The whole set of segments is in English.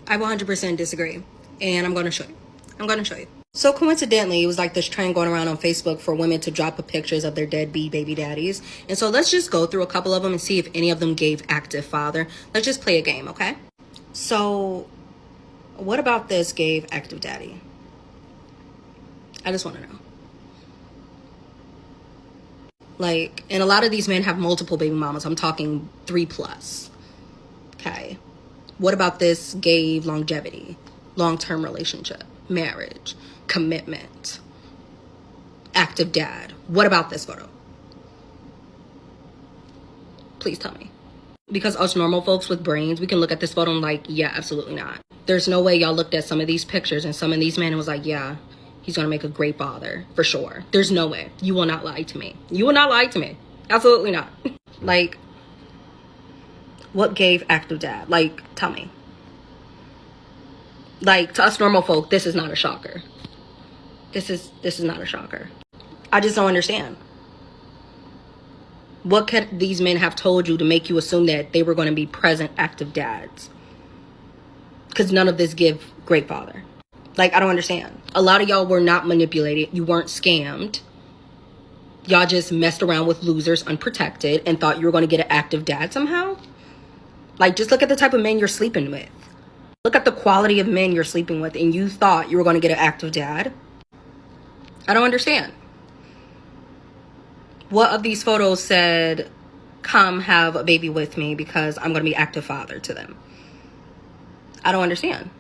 I 100% disagree. And I'm going to show you. I'm going to show you. So coincidentally, it was like this trend going around on Facebook for women to drop pictures of their deadbeat baby daddies. And so let's just go through a couple of them and see if any of them gave active father. Let's just play a game, okay? So what about this gave active daddy? I just want to know. Like, and a lot of these men have multiple baby mamas. I'm talking 3+. Okay. What about this gave longevity, long-term relationship, marriage, commitment, active dad? What about this photo? Please tell me. Because us normal folks with brains, we can look at this photo and like, yeah, absolutely not. There's no way y'all looked at some of these pictures and some of these men and was like, yeah, he's gonna make a great father, for sure. There's no way. You will not lie to me. You will not lie to me. Absolutely not. Like, what gave active dad? Like, tell me. Like, to us normal folk, this is not a shocker. This is not a shocker. I just don't understand. What could these men have told you to make you assume that they were going to be present active dads? Because none of this give great father. Like, I don't understand. A lot of y'all were not manipulated. You weren't scammed. Y'all just messed around with losers unprotected and thought you were going to get an active dad somehow. Like, just look at the type of men you're sleeping with. Look at the quality of men you're sleeping with, and you thought you were going to get an active dad. I don't understand. What of these photos said, come have a baby with me because I'm going to be active father to them? I don't understand.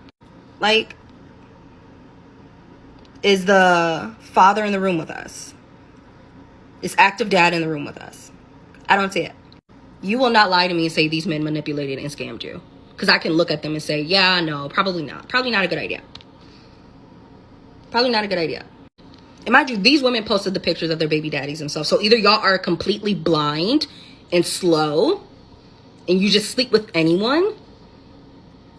Like, is the father in the room with us? Is active dad in the room with us? I don't see it. You will not lie to me and say these men manipulated and scammed you. Because I can look at them and say, yeah, no, probably not. Probably not a good idea. Probably not a good idea. And mind you, these women posted the pictures of their baby daddies themselves. So either y'all are completely blind and slow and you just sleep with anyone,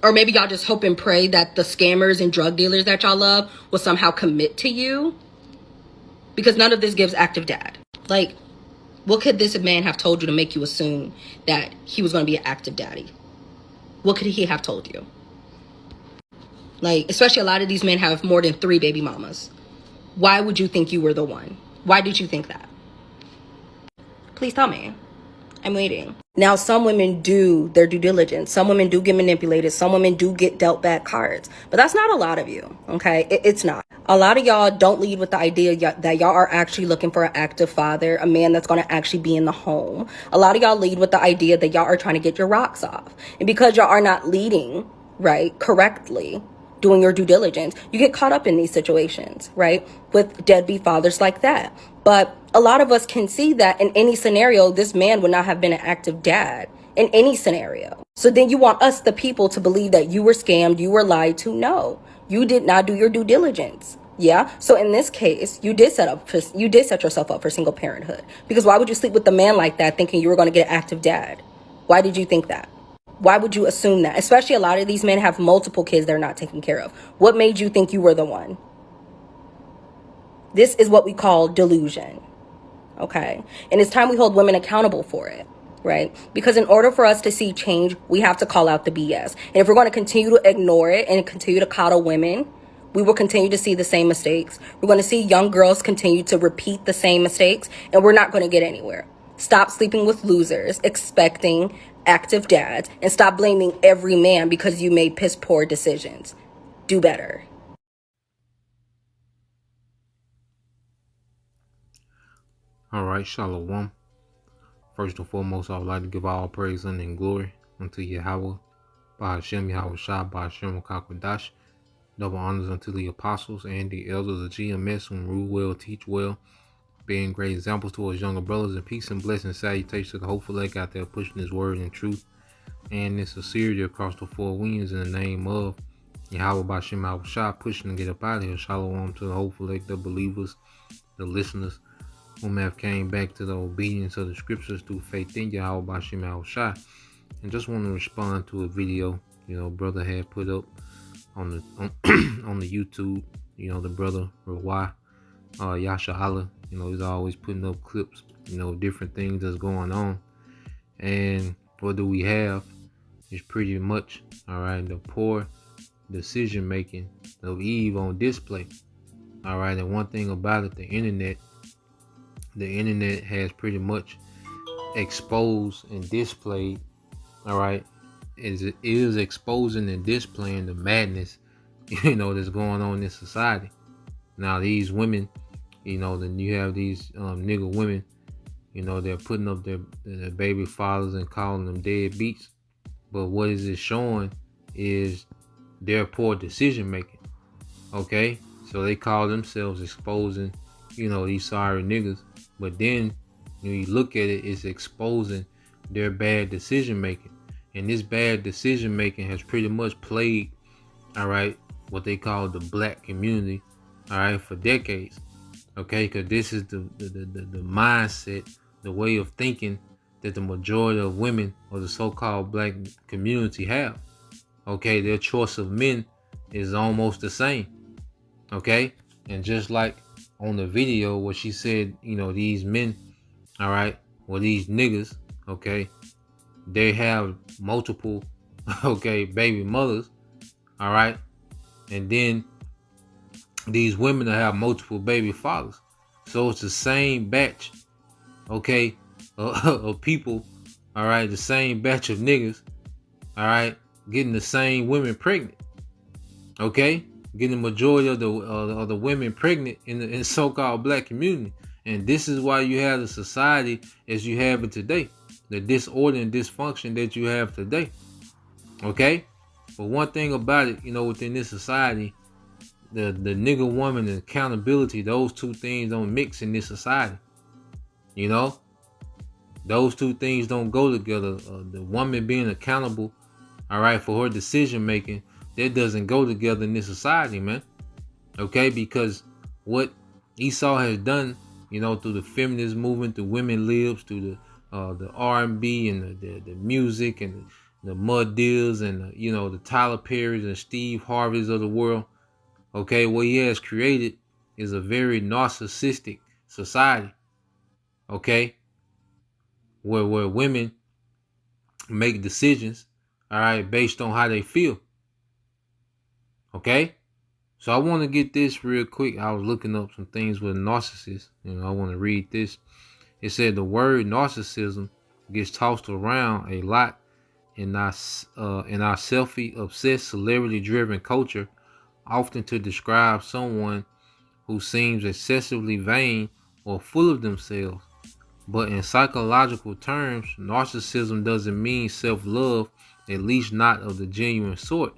or maybe y'all just hope and pray that the scammers and drug dealers that y'all love will somehow commit to you, because none of this gives active dad. Like, what could this man have told you to make you assume that he was going to be an active daddy? What could he have told you? Like, especially a lot of these men have more than 3 baby mamas. Why would you think you were the one? Why did you think that? Please tell me. I'm waiting. Now, some women do their due diligence. Some women do get manipulated. Some women do get dealt bad cards. But that's not a lot of you, okay? It's not. A lot of y'all don't lead with the idea that y'all are actually looking for an active father, a man that's going to actually be in the home. A lot of y'all lead with the idea that y'all are trying to get your rocks off. And because y'all are not leading, right, correctly, doing your due diligence, you get caught up in these situations, right, with deadbeat fathers like that. But a lot of us can see that in any scenario, this man would not have been an active dad in any scenario. So then you want us, the people, to believe that you were scammed, you were lied to. No, you did not do your due diligence. Yeah. So in this case, you did set yourself up for single parenthood, because why would you sleep with a man like that thinking you were going to get an active dad? Why did you think that? Why would you assume that? Especially a lot of these men have multiple kids they're not taking care of. What made you think you were the one? This is what we call delusion. Okay? And it's time we hold women accountable for it, right? Because in order for us to see change, we have to call out the BS. And if we're going to continue to ignore it and continue to coddle women, we will continue to see the same mistakes. We're going to see young girls continue to repeat the same mistakes, and we're not going to get anywhere. Stop sleeping with losers, expecting active dads, and stop blaming every man because you made piss poor decisions. Do better. All right, Shalom. First and foremost, I would like to give all praise and glory unto Yahweh, by Hashem Yahweh Shah, by Hashem Kakwadash. Double honors unto the apostles and the elders of GMS who rule well, teach well, being great examples to us younger brothers, and peace and blessing salutations to the hopeful leg out there pushing his word and truth and this sincerity across the 4 winds in the name of Yahweh by Shem Yahweh Shah, pushing to get up out of here. Shalom to the hopeful leg, the believers, the listeners whom have came back to the obedience of the scriptures through faith in Yahweh by Shem Yahweh Shah. And just want to respond to a video, brother had put up on the on the YouTube. The brother Rawai Yasha Allah, he's always putting up clips, different things that's going on. And what do we have? It's pretty much, all right, the poor decision making of Eve on display. All right, and one thing about it, the internet has pretty much exposed and displayed. All right, is exposing and displaying the madness, that's going on in society. Now these women, then you have these nigga women, they're putting up their baby fathers and calling them deadbeats. But what is it showing is their poor decision making. Okay, so they call themselves exposing, these sorry niggas. But then when you look at it, it's exposing their bad decision making. And this bad decision making has pretty much plagued, all right, what they call the black community, all right, for decades. Okay, because this is the mindset, the way of thinking that the majority of women or the so-called black community have. Okay, their choice of men is almost the same. Okay, and just like on the video where she said, these men, all right, well, these niggas, okay, they have multiple, okay, baby mothers, all right, and then these women that have multiple baby fathers. So it's the same batch, okay, of people, all right, the same batch of niggas, all right, getting the same women pregnant, okay, getting the majority of the women pregnant in the so-called black community. And this is why you have the society as you have it today, the disorder and dysfunction that you have today, okay. But one thing about it, within this society, the nigga woman and accountability, those two things don't mix in this society. Those two things don't go together. The woman being accountable, all right, for her decision making, that doesn't go together in this society, man. Okay, because what Esau has done, through the feminist movement, through women libs, through the R&B and the music and the Mud Deals and the Tyler Perrys and Steve Harveys of the world. Okay, what he has created is a very narcissistic society. Okay, where women make decisions, all right, based on how they feel. Okay, so I want to get this real quick. I was looking up some things with narcissists. I want to read this. It said the word narcissism gets tossed around a lot in our selfie-obsessed, celebrity-driven culture, often to describe someone who seems excessively vain or full of themselves. But in psychological terms, narcissism doesn't mean self-love, at least not of the genuine sort.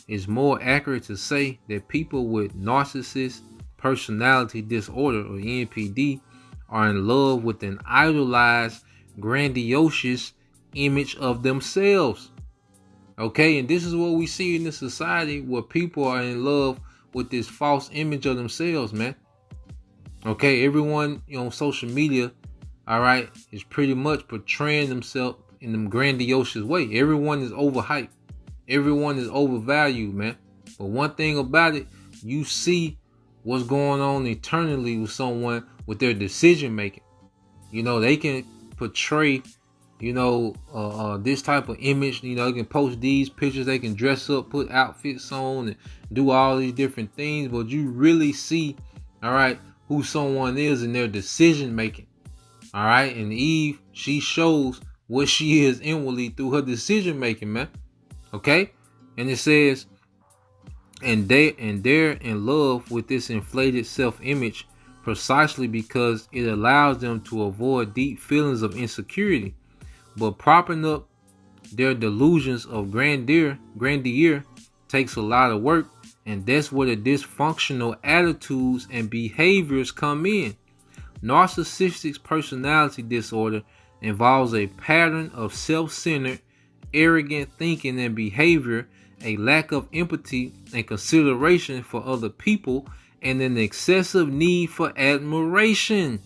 It's more accurate to say that people with narcissist personality disorder, or NPD, are in love with an idolized, grandiose image of themselves. Okay, and this is what we see in this society, where people are in love with this false image of themselves, man. Okay, everyone on social media, all right, is pretty much portraying themselves in them grandiose way. Everyone is overhyped. Everyone is overvalued, man. But one thing about it, you see what's going on internally with someone with their decision making. They can portray, this type of image. They can post these pictures. They can dress up, put outfits on, and do all these different things. But you really see, all right, who someone is in their decision making. All right, and Eve, she shows what she is inwardly through her decision making, man. Okay, and it says, and they're in love with this inflated self-image precisely because it allows them to avoid deep feelings of insecurity. But propping up their delusions of grandeur takes a lot of work, and that's where the dysfunctional attitudes and behaviors come in. Narcissistic personality disorder involves a pattern of self-centered, arrogant thinking and behavior, a lack of empathy and consideration for other people, and an excessive need for admiration.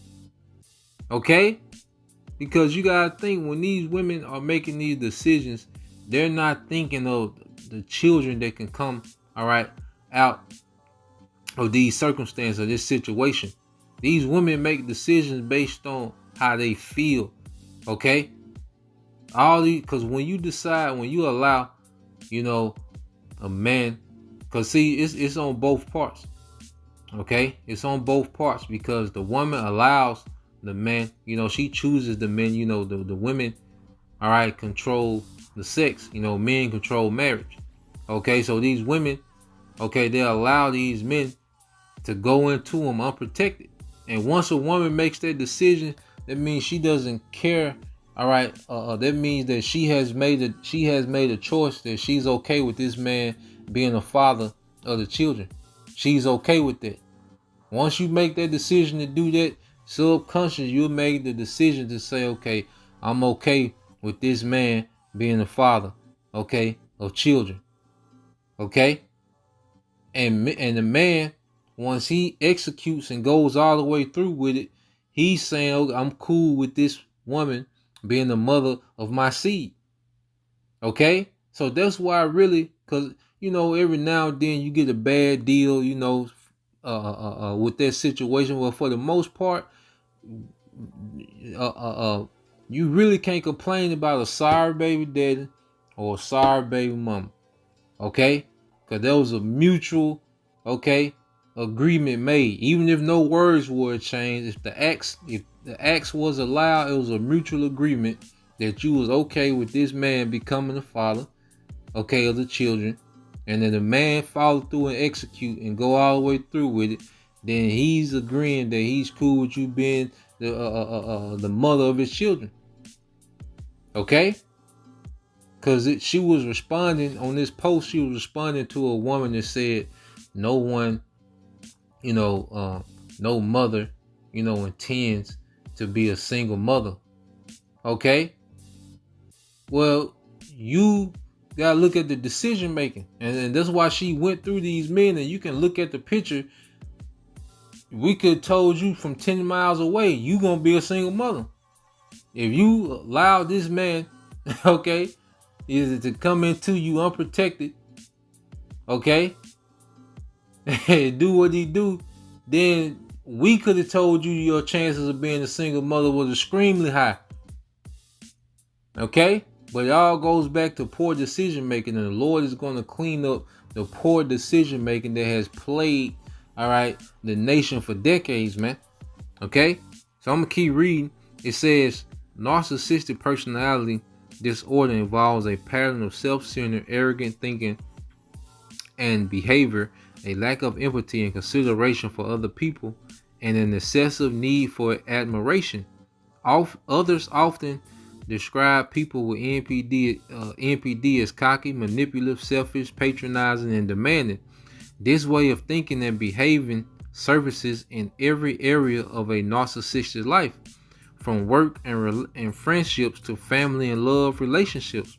Okay? Because you gotta think, when these women are making these decisions, they're not thinking of the children that can come, all right, out of these circumstances, of this situation. These women make decisions based on how they feel. Okay? All these, because when you allow, a man, Cause see, it's on both parts. Okay, it's on both parts because the woman allows the man. She chooses the men. The women. All right, control the sex. Men control marriage. Okay, so these women, okay, they allow these men to go into them unprotected. And once a woman makes that decision, that means she doesn't care. All right, that means that she has made a choice that she's okay with this man being the father of the children. She's okay with that. Once you make that decision to do that, subconscious, you make the decision to say, okay, I'm okay with this man being the father, okay, of children. Okay? And the man, once he executes and goes all the way through with it, he's saying, okay, I'm cool with this woman being the mother of my seed. Okay? So that's why really, because, every now and then you get a bad deal, with that situation. Well, for the most part, you really can't complain about a sorry baby daddy or a sorry baby mama. Okay? Because there was a mutual, okay, agreement made. Even if no words were changed, if the acts was allowed, it was a mutual agreement that you was okay with this man becoming the father, okay, of the children. And then the man follow through and execute and go all the way through with it, then he's agreeing that he's cool with you being the mother of his children. Okay? Because she was responding on this post, she was responding to a woman that said, no one, no mother, intends to be a single mother. Okay? Well, you gotta look at the decision making. And that's why she went through these men, and you can look at the picture. We could have told you from 10 miles away, you gonna be a single mother. If you allow this man, okay, is to come into you unprotected, okay, do what he do, then we could have told you your chances of being a single mother was extremely high. Okay? But it all goes back to poor decision making, and the Lord is going to clean up the poor decision making that has plagued, all right, the nation for decades, man. Okay? So I'm going to keep reading. It says, narcissistic personality disorder involves a pattern of self-centered, arrogant thinking and behavior, a lack of empathy and consideration for other people, and an excessive need for admiration. Others often describe people with NPD as cocky, manipulative, selfish, patronizing, and demanding. This way of thinking and behaving surfaces in every area of a narcissistic life, from work and friendships to family and love relationships.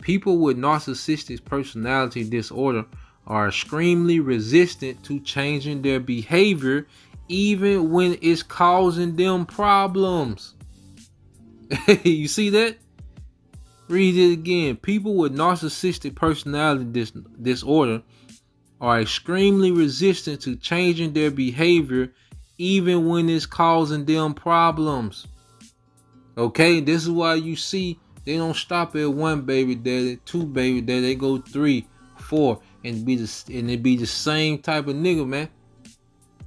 People with narcissistic personality disorder are extremely resistant to changing their behavior, even when it's causing them problems. You see that? Read it again. People with narcissistic personality disorder are extremely resistant to changing their behavior, even when it's causing them problems. Okay, this is why you see they don't stop at one baby daddy, two baby daddy. They go 3, 4, and it be the same type of nigga, man.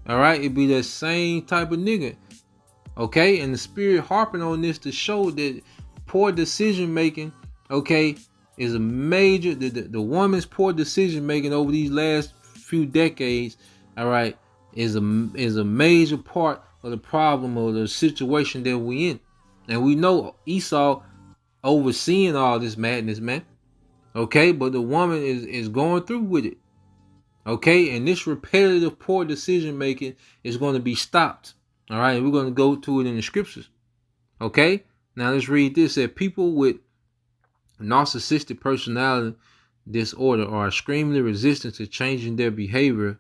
All right, it be that same type of nigga. Okay, and the Spirit harping on this to show that poor decision making, okay, is a major. The woman's poor decision making over these last few decades, all right, is a major part of the problem or the situation that we in. And we know Esau overseeing all this madness, man. Okay, but the woman is going through with it. Okay, and this repetitive poor decision making is going to be stopped. All right, we're going to go to it in the scriptures. Okay, now let's read this. That people with narcissistic personality disorder are extremely resistant to changing their behavior,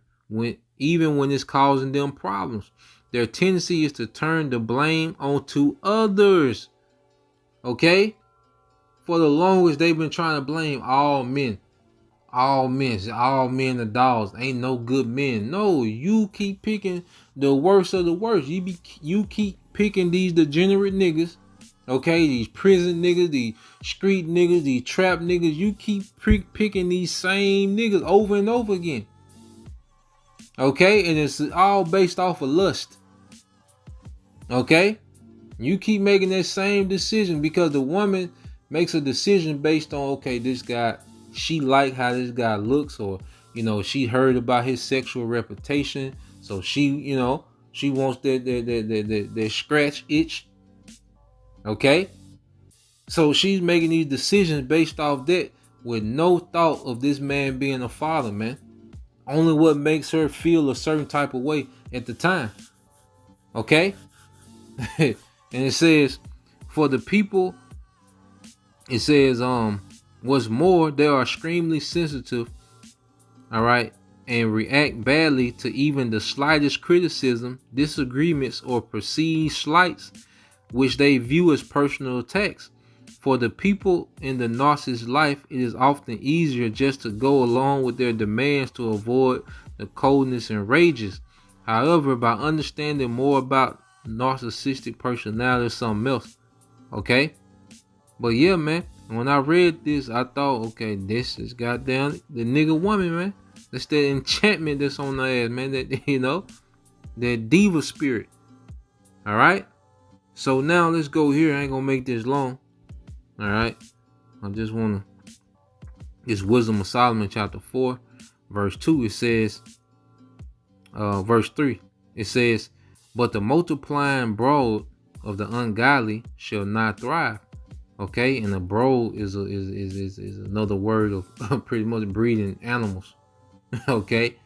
even when it's causing them problems. Their tendency is to turn the blame onto others. Okay? For the longest, they've been trying to blame all men. All men are dogs. Ain't no good men. No, you keep picking the worst of the worst. You keep picking these degenerate niggas. Okay, these prison niggas, these street niggas, these trap niggas, you keep picking these same niggas over and over again. Okay, and it's all based off of lust. Okay, you keep making that same decision because the woman makes a decision based on, okay, this guy, she like how this guy looks, or she heard about his sexual reputation, so she she wants that scratch itch. Okay, so she's making these decisions based off that with no thought of this man being a father, man. Only what makes her feel a certain type of way at the time. Okay? And it says, for the people, it says, what's more, they are extremely sensitive, all right, and react badly to even the slightest criticism, disagreements, or perceived slights, which they view as personal attacks. For the people in the narcissist's life, it is often easier just to go along with their demands to avoid the coldness and rages. However, by understanding more about narcissistic personality, is something else. Okay? But yeah, man, when I read this, I thought, okay, this is goddamn the nigga woman, man. That's that enchantment that's on the ass, man. That, that diva spirit. All right? So now let's go here. I ain't gonna make this long. All right, I just want to. This Wisdom of Solomon, chapter 4, verse 2. It says, verse 3. It says, "But the multiplying brood of the ungodly shall not thrive." Okay, and a brood is another word of pretty much breeding animals. Okay,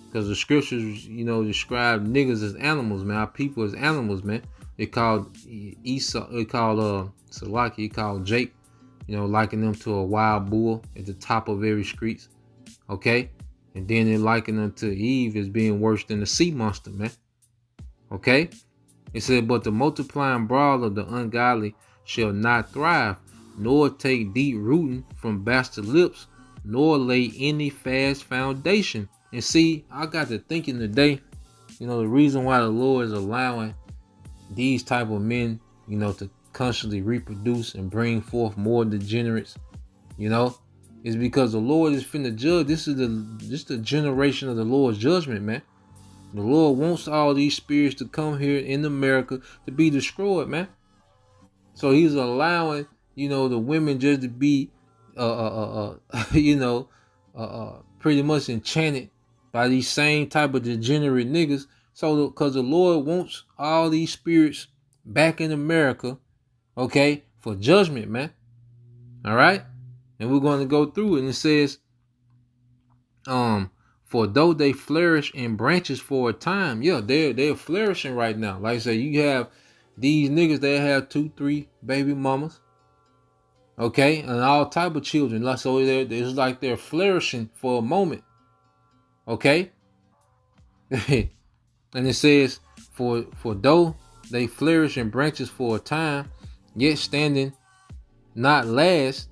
because the scriptures, describe niggas as animals, man. Our people as animals, man. They called Esau. They called Salaki. He called Jake. Liken them to a wild bull at the top of every streets. Okay, and then they liken them to Eve as being worse than the sea monster, man. Okay, it said, "But the multiplying brawl of the ungodly shall not thrive, nor take deep rooting from bastard lips, nor lay any fast foundation." And see, I got to thinking today, the reason why the Lord is allowing these type of men, to constantly reproduce and bring forth more degenerates, is because the Lord is finna judge. This is the generation of the Lord's judgment, man. The Lord wants all these spirits to come here in America to be destroyed, man. So he's allowing, the women just to be, pretty much enchanted by these same type of degenerate niggas. So, because the Lord wants all these spirits back in America, okay, for judgment, man. All right, and we're going to go through it. And it says, for though they flourish in branches for a time, yeah, they're flourishing right now. Like I said, you have these niggas that have 2-3 baby mamas, okay, and all type of children. Like, so it's like they're flourishing for a moment, okay. And it says, for though they flourish in branches for a time, yet standing not last,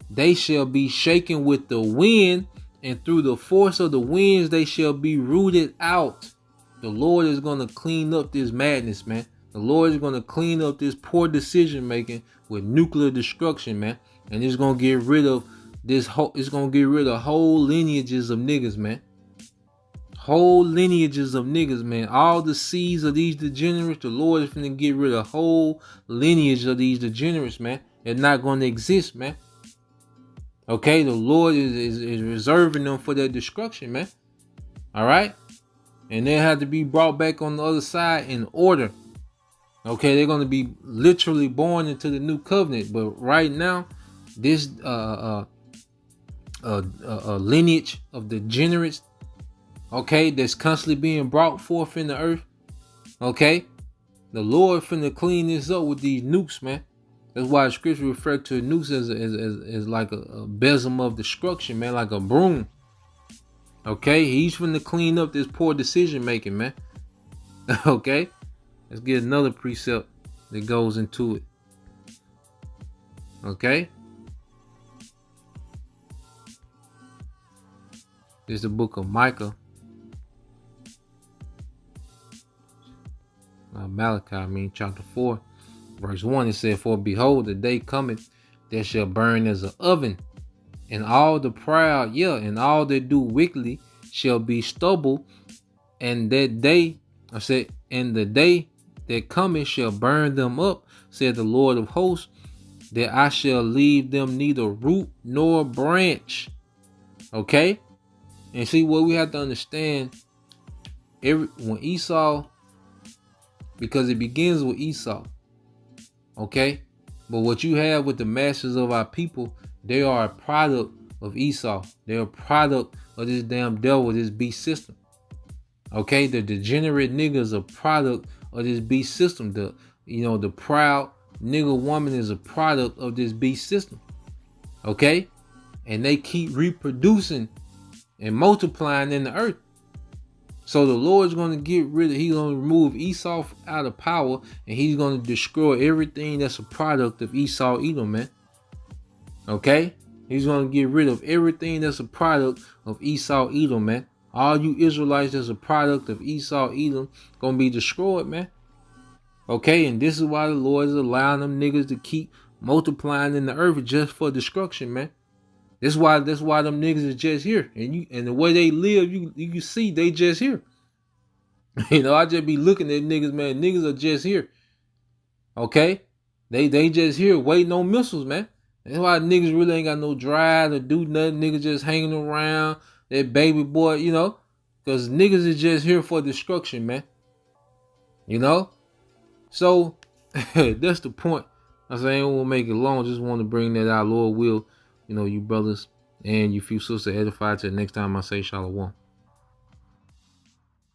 they shall be shaken with the wind, and through the force of the winds they shall be rooted out. The Lord is going to clean up this madness, man. The Lord is going to clean up this poor decision making with nuclear destruction, man. And it's going to get rid of whole lineages of niggas, man. Whole lineages of niggas, man. All the seeds of these degenerates, the Lord is finna get rid of whole lineage of these degenerates, man. They're not going to exist, man. Okay, the Lord is reserving them for their destruction, man. All right, and they have to be brought back on the other side in order. Okay, they're going to be literally born into the new covenant, but right now, this lineage of degenerates, okay, that's constantly being brought forth in the earth. Okay, the Lord finna clean this up with these nukes, man. That's why the scripture referred to nukes as like a besom of destruction, man, like a broom. Okay, he's finna clean up this poor decision making, man. Okay, let's get another precept that goes into it. Okay, this is the book of Micah. Malachi, chapter 4, Verse 1, it said, For behold, the day cometh that shall burn as an oven, and all the proud, and all that do wickedly shall be stubble, and that day, and the day that cometh shall burn them up, said the Lord of hosts, that I shall leave them neither root nor branch. Okay? And see, what we have to understand, when Esau, because it begins with Esau, okay? But what you have with the masses of our people, they are a product of Esau. They're a product of this damn devil, this beast system. Okay? The degenerate nigga is a product of this beast system. The proud nigga woman is a product of this beast system. Okay? And they keep reproducing and multiplying in the earth. So the Lord's going to he's going to remove Esau out of power, and he's going to destroy everything that's a product of Esau Edom, man. Okay? He's going to get rid of everything that's a product of Esau Edom, man. All you Israelites that's a product of Esau Edom going to be destroyed, man. Okay? And this is why the Lord is allowing them niggas to keep multiplying in the earth just for destruction, man. That's why them niggas is just here. And the way they live, you see they just here. I just be looking at niggas, man. Niggas are just here. Okay? They just here waiting on missiles, man. That's why niggas really ain't got no drive to do nothing. Niggas just hanging around. That baby boy, because niggas is just here for destruction, man. So that's the point. I ain't want to make it long. Just want to bring that out. Lord will, you brothers and you few sisters edified till next time I say shalom.